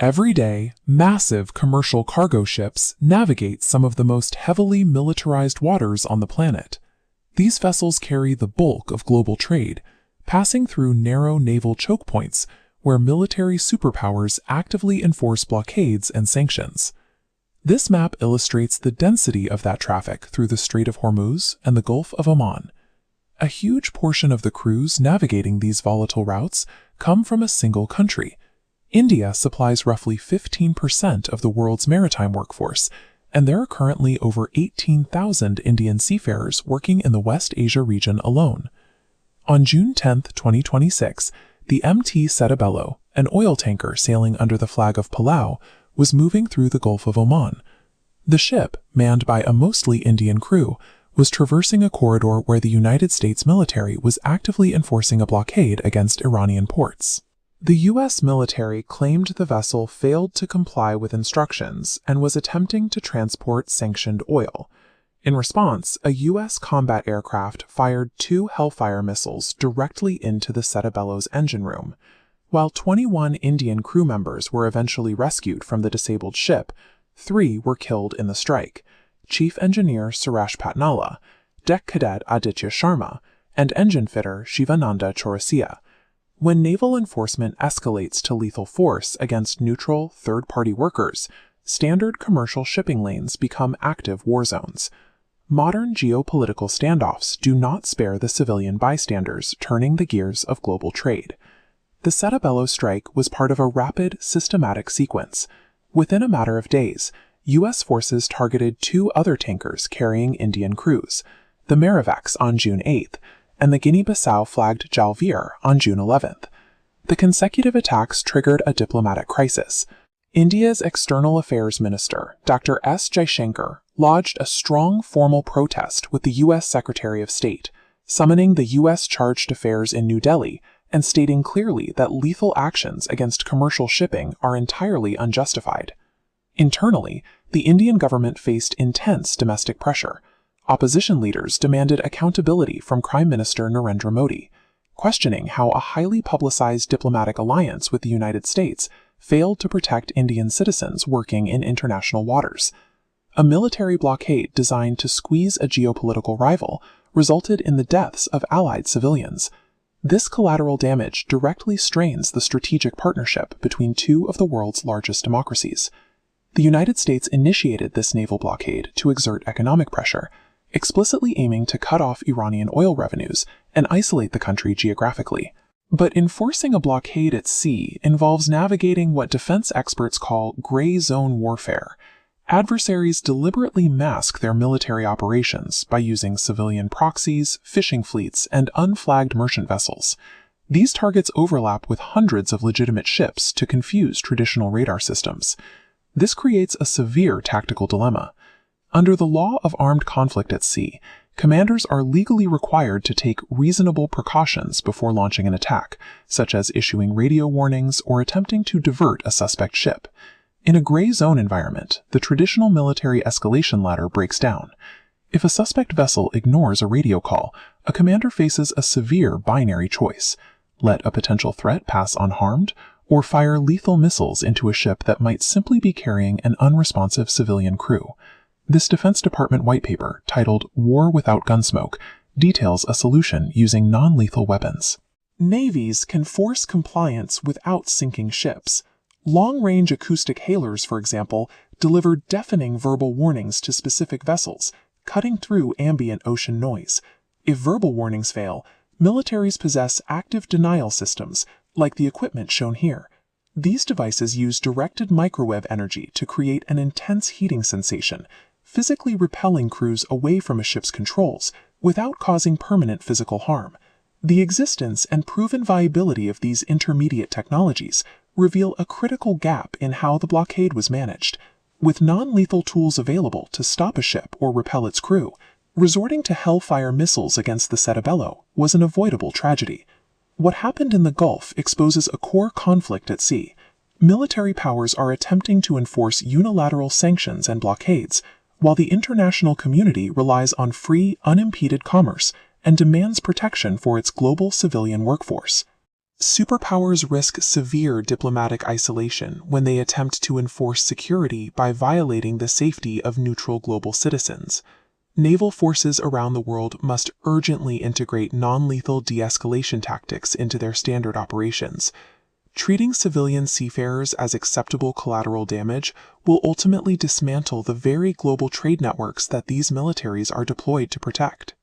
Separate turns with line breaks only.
Every day, massive commercial cargo ships navigate some of the most heavily militarized waters on the planet. These vessels carry the bulk of global trade, passing through narrow naval choke points where military superpowers actively enforce blockades and sanctions. This map illustrates the density of that traffic through the Strait of Hormuz and the Gulf of Oman. A huge portion of the crews navigating these volatile routes come from a single country. India supplies roughly 15% of the world's maritime workforce, and there are currently over 18,000 Indian seafarers working in the West Asia region alone. On June 10, 2026, the MT Setabelo, an oil tanker sailing under the flag of Palau, was moving through the Gulf of Oman. The ship, manned by a mostly Indian crew, was traversing a corridor where the United States military was actively enforcing a blockade against Iranian ports. The U.S. military claimed the vessel failed to comply with instructions and was attempting to transport sanctioned oil. In response, a U.S. combat aircraft fired 2 Hellfire missiles directly into the Setabelo's engine room. While 21 Indian crew members were eventually rescued from the disabled ship, 3 were killed in the strike: Chief Engineer Suresh Patnala, Deck Cadet Aditya Sharma, and engine fitter Shivananda Chaurasia. When naval enforcement escalates to lethal force against neutral, third-party workers, standard commercial shipping lanes become active war zones. Modern geopolitical standoffs do not spare the civilian bystanders turning the gears of global trade. The Setabelo strike was part of a rapid, systematic sequence. Within a matter of days, U.S. forces targeted 2 other tankers carrying Indian crews, the Marivex on June 8th, and the Guinea-Bissau-flagged Jalvir on June 11th. The consecutive attacks triggered a diplomatic crisis. India's External Affairs Minister, Dr. S. Jaishankar, lodged a strong formal protest with the U.S. Secretary of State, summoning the U.S. Chargé d'Affaires in New Delhi and stating clearly that lethal actions against commercial shipping are entirely unjustified. Internally, the Indian government faced intense domestic pressure. Opposition leaders demanded accountability from Prime Minister Narendra Modi, questioning how a highly publicized diplomatic alliance with the United States failed to protect Indian citizens working in international waters. A military blockade designed to squeeze a geopolitical rival resulted in the deaths of allied civilians. This collateral damage directly strains the strategic partnership between 2 of the world's largest democracies. The United States initiated this naval blockade to exert economic pressure, explicitly aiming to cut off Iranian oil revenues and isolate the country geographically. But enforcing a blockade at sea involves navigating what defense experts call gray zone warfare. Adversaries deliberately mask their military operations by using civilian proxies, fishing fleets, and unflagged merchant vessels. These targets overlap with hundreds of legitimate ships to confuse traditional radar systems. This creates a severe tactical dilemma. Under the law of armed conflict at sea, commanders are legally required to take reasonable precautions before launching an attack, such as issuing radio warnings or attempting to divert a suspect ship. In a gray zone environment, the traditional military escalation ladder breaks down. If a suspect vessel ignores a radio call, a commander faces a severe binary choice: let a potential threat pass unharmed, or fire lethal missiles into a ship that might simply be carrying an unresponsive civilian crew. This Defense Department white paper, titled War Without Gunsmoke, details a solution using non-lethal weapons. Navies can force compliance without sinking ships. Long-range acoustic hailers, for example, deliver deafening verbal warnings to specific vessels, cutting through ambient ocean noise. If verbal warnings fail, militaries possess active denial systems, like the equipment shown here. These devices use directed microwave energy to create an intense heating sensation, physically repelling crews away from a ship's controls without causing permanent physical harm. The existence and proven viability of these intermediate technologies reveal a critical gap in how the blockade was managed. With non-lethal tools available to stop a ship or repel its crew, resorting to Hellfire missiles against the Setabelo was an avoidable tragedy. What happened in the Gulf exposes a core conflict at sea. Military powers are attempting to enforce unilateral sanctions and blockades, while the international community relies on free, unimpeded commerce and demands protection for its global civilian workforce. Superpowers risk severe diplomatic isolation when they attempt to enforce security by violating the safety of neutral global citizens. Naval forces around the world must urgently integrate non-lethal de-escalation tactics into their standard operations. Treating civilian seafarers as acceptable collateral damage will ultimately dismantle the very global trade networks that these militaries are deployed to protect.